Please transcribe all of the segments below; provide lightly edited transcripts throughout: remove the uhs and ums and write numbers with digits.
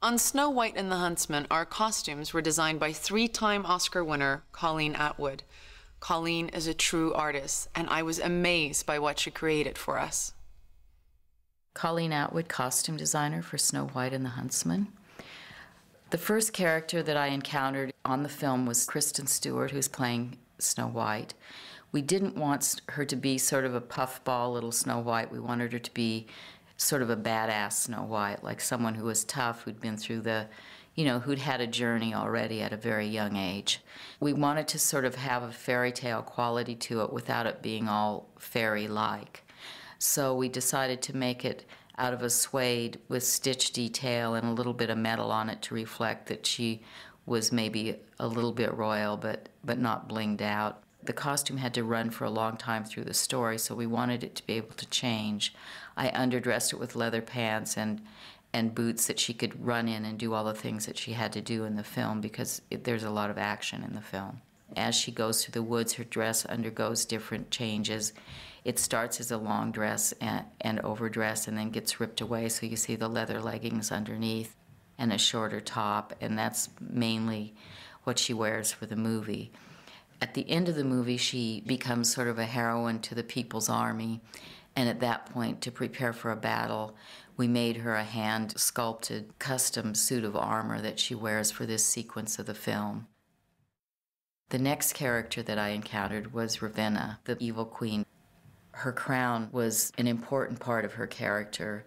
On Snow White and the Huntsman, our costumes were designed by three-time Oscar winner Colleen Atwood. Colleen is a true artist, and I was amazed by what she created for us. Colleen Atwood, costume designer for Snow White and the Huntsman. The first character that I encountered on the film was Kristen Stewart, who's playing Snow White. We didn't want her to be sort of a puffball little Snow White. We wanted her to be sort of a badass Snow White, like someone who was tough, who'd been through the, who'd had a journey already at a very young age. We wanted to sort of have a fairy tale quality to it without it being all fairy-like. So we decided to make it out of a suede with stitch detail and a little bit of metal on it to reflect that she was maybe a little bit royal, but not blinged out. The costume had to run for a long time through the story, so we wanted it to be able to change. I underdressed it with leather pants and boots that she could run in and do all the things that she had to do in the film, because there's a lot of action in the film. As she goes through the woods, her dress undergoes different changes. It starts as a long dress and overdress and then gets ripped away, so you see the leather leggings underneath and a shorter top, and that's mainly what she wears for the movie. At the end of the movie, she becomes sort of a heroine to the People's Army, and at that point, to prepare for a battle, we made her a hand-sculpted custom suit of armor that she wears for this sequence of the film. The next character that I encountered was Ravenna, the evil queen. Her crown was an important part of her character.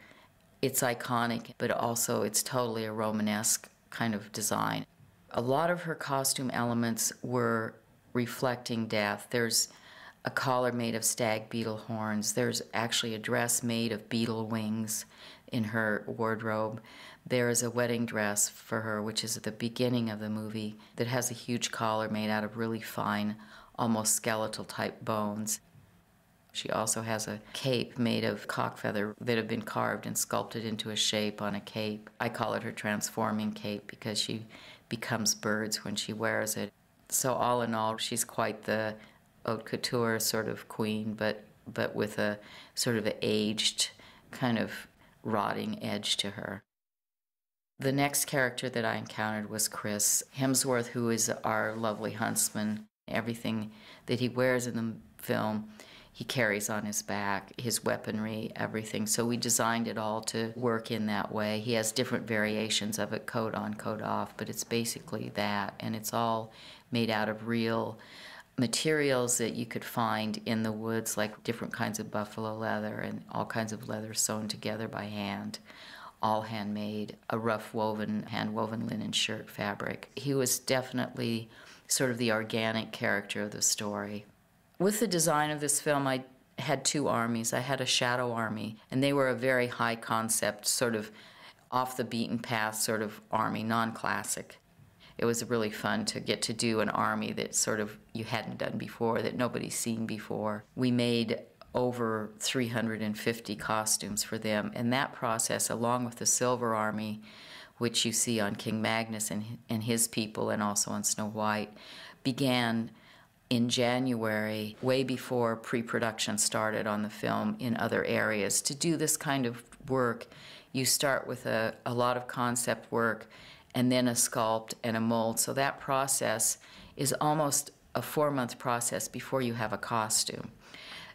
It's iconic, but also it's totally a Romanesque kind of design. A lot of her costume elements were reflecting death. There's a collar made of stag beetle horns. There's actually a dress made of beetle wings in her wardrobe. There is a wedding dress for her, which is at the beginning of the movie, that has a huge collar made out of really fine, almost skeletal type bones. She also has a cape made of cock feather that have been carved and sculpted into a shape on a cape. I call it her transforming cape because she becomes birds when she wears it. So all in all, she's quite the haute couture sort of queen, but with a sort of an aged, kind of rotting edge to her. The next character that I encountered was Chris Hemsworth, who is our lovely huntsman. Everything that he wears in the film, he carries on his back, his weaponry, everything. So we designed it all to work in that way. He has different variations of it, coat on, coat off, but it's basically that. And it's all made out of real materials that you could find in the woods, like different kinds of buffalo leather and all kinds of leather sewn together by hand, all handmade, a rough woven, hand-woven linen shirt fabric. He was definitely sort of the organic character of the story. With the design of this film, I had two armies. I had a shadow army, and they were a very high concept, sort of off the beaten path sort of army, non-classic. It was really fun to get to do an army that sort of you hadn't done before, that nobody's seen before. We made over 350 costumes for them, and that process, along with the Silver Army, which you see on King Magnus and his people, and also on Snow White, began in January, way before pre-production started on the film in other areas. To do this kind of work, you start with a lot of concept work and then a sculpt and a mold. So that process is almost a 4-month process before you have a costume.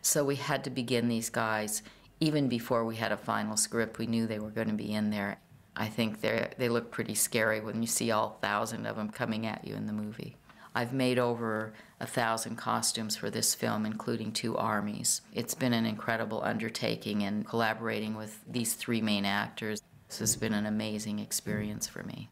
So we had to begin these guys even before we had a final script. We knew they were going to be in there. I think they look pretty scary when you see all 1,000 of them coming at you in the movie. I've made over 1,000 costumes for this film, including 2 armies. It's been an incredible undertaking, and collaborating with these 3 main actors, this has been an amazing experience for me.